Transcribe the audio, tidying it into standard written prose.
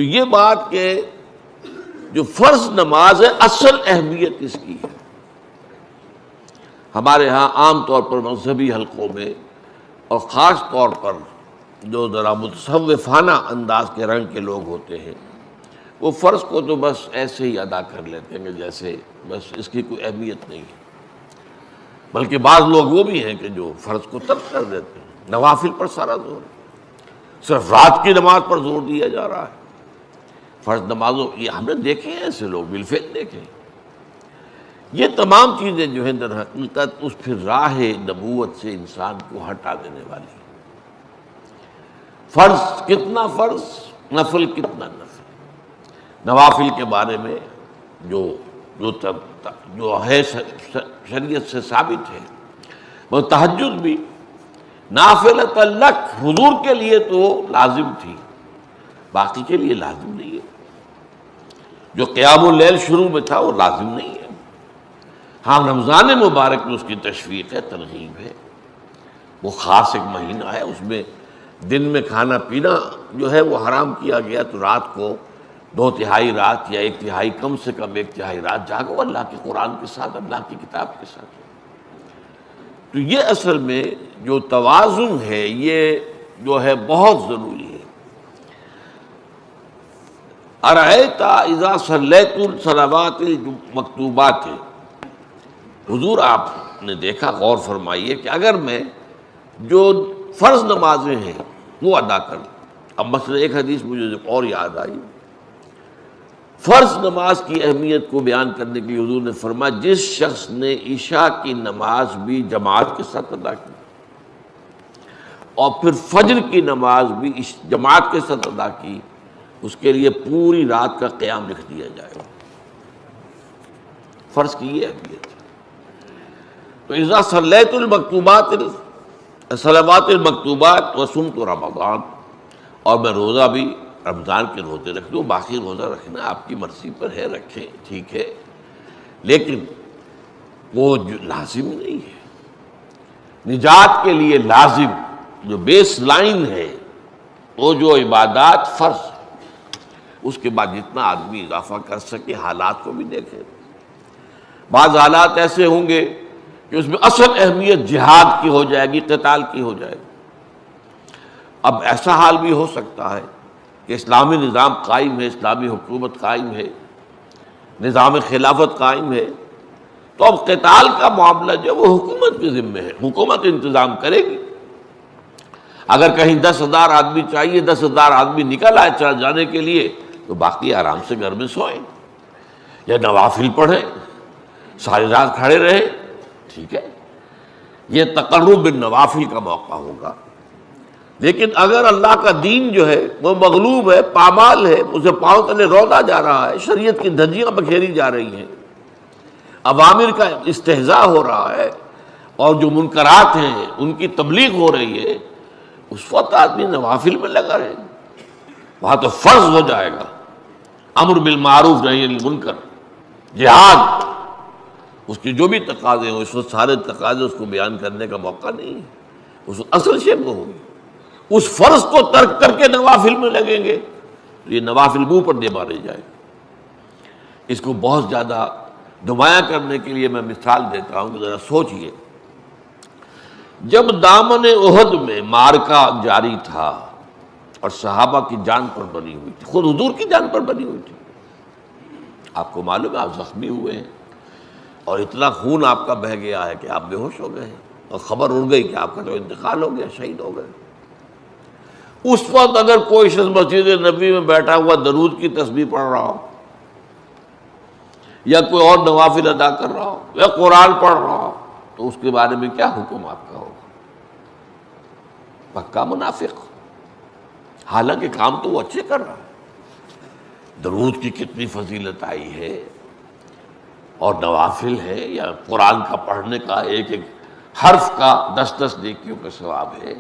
تو یہ بات کہ جو فرض نماز ہے اصل اہمیت اس کی ہے. ہمارے ہاں عام طور پر مذہبی حلقوں میں اور خاص طور پر جو ذرا متصوفانہ انداز کے رنگ کے لوگ ہوتے ہیں وہ فرض کو تو بس ایسے ہی ادا کر لیتے ہیں کہ جیسے بس اس کی کوئی اہمیت نہیں ہے. بلکہ بعض لوگ وہ بھی ہیں کہ جو فرض کو ترک کر دیتے ہیں. نوافل پر سارا زور ہے، صرف رات کی نماز پر زور دیا جا رہا ہے. فرض نمازوں یہ ہم نے دیکھے ہیں، ایسے لوگ بالفعل دیکھے. یہ تمام چیزیں جو ہیں در حقیقت اس پھر راہ نبوت سے انسان کو ہٹا دینے والی ہیں. فرض کتنا فرض، نفل کتنا نفل. نوافل کے بارے میں جو ہے شریعت سے ثابت ہے، وہ تہجد بھی نافلۃ لک، حضور کے لیے تو لازم تھی، باقی کے لیے لازم نہیں ہے. جو قیام اللیل شروع میں تھا وہ لازم نہیں ہے. ہاں رمضان مبارک میں اس کی تشویق ہے، ترغیب ہے. وہ خاص ایک مہینہ ہے، اس میں دن میں کھانا پینا جو ہے وہ حرام کیا گیا، تو رات کو 2/3 رات یا 1/3 کم سے کم 1/3 رات جاگو اللہ کے قرآن کے ساتھ، اللہ کی کتاب کے ساتھ. تو یہ اصل میں جو توازن ہے یہ جو ہے بہت ضروری ہے. ارأیت اذا صلیت الصلوات المکتوبات، حضور آپ نے دیکھا، غور فرمائیے کہ اگر میں جو فرض نمازیں ہیں وہ ادا کروں. اب مثلا ایک حدیث مجھے اور یاد آئی، فرض نماز کی اہمیت کو بیان کرنے کے لیے حضور نے فرمایا جس شخص نے عشاء کی نماز بھی جماعت کے ساتھ ادا کی اور پھر فجر کی نماز بھی جماعت کے ساتھ ادا کی، اس کے لیے پوری رات کا قیام لکھ دیا جائے گا. فرض کی یہ اہمیت ہے. تو اذا صلیت المکتوبات صلوات المکتوبات وصمت رمضان، اور میں روزہ بھی رمضان کے روزے رکھ لوں، باقی روزہ رکھنا آپ کی مرضی پر ہے، رکھیں ٹھیک ہے، لیکن وہ لازم نہیں ہے. نجات کے لیے لازم جو بیس لائن ہے وہ جو عبادات فرض، اس کے بعد جتنا آدمی اضافہ کر سکے. حالات کو بھی دیکھیں، بعض حالات ایسے ہوں گے کہ اس میں اصل اہمیت جہاد کی ہو جائے گی، قتال کی ہو جائے گی. اب ایسا حال بھی ہو سکتا ہے کہ اسلامی نظام قائم ہے، اسلامی حکومت قائم ہے، نظام خلافت قائم ہے، تو اب قتال کا معاملہ جو وہ حکومت کے ذمہ ہے، حکومت انتظام کرے گی. اگر کہیں 10,000 آدمی چاہیے، 10,000 آدمی نکل آئے چل جانے کے لیے، تو باقی آرام سے گھر میں سوئیں یا نوافل پڑھیں، ساری رات کھڑے رہیں، ٹھیک ہے. یہ تقرب بالنوافل کا موقع ہوگا. لیکن اگر اللہ کا دین جو ہے وہ مغلوب ہے، پامال ہے، اسے پاؤں تلے رودا جا رہا ہے، شریعت کی دھجیاں بکھیری جا رہی ہیں، اوامر کا استہزاء ہو رہا ہے، اور جو منکرات ہیں ان کی تبلیغ ہو رہی ہے، اس وقت آدمی نوافل میں لگا رہے. وہاں تو فرض ہو جائے گا امر بالمعروف نہی عن المنکر، جہاد، اس کی جو بھی تقاضے ہوں، اس وقت سارے تقاضے اس کو بیان کرنے کا موقع نہیں ہے. اس وقت اصل شے وہ ہوگی. اس فرض کو ترک کر کے نوافل میں لگیں گے تو یہ نوافل منہ پر دے مارے جائے. اس کو بہت زیادہ نمایاں کرنے کے لیے میں مثال دیتا ہوں کہ ذرا سوچئے. جب دامن احد میں معرکہ جاری تھا اور صحابہ کی جان پر بنی ہوئی تھی، خود حضور کی جان پر بنی ہوئی تھی، آپ کو معلوم ہے آپ زخمی ہوئے ہیں اور اتنا خون آپ کا بہہ گیا ہے کہ آپ بے ہوش ہو گئے ہیں، اور خبر اڑ گئی کہ آپ کا تو انتقال ہو گیا، شہید ہو گئے. اس وقت اگر کوئی شخص مسجد نبی میں بیٹھا ہوا درود کی تسبیح پڑھ رہا ہو، یا کوئی اور نوافل ادا کر رہا ہو، یا قرآن پڑھ رہا ہو، تو اس کے بارے میں کیا حکم آپ کا ہوگا؟ پکا منافق. حالانکہ کام تو وہ اچھے کر رہا ہے. درود کی کتنی فضیلت آئی ہے، اور نوافل ہے، یا قرآن کا پڑھنے کا ایک ایک حرف کا 10 نیکیوں کا ثواب ہے.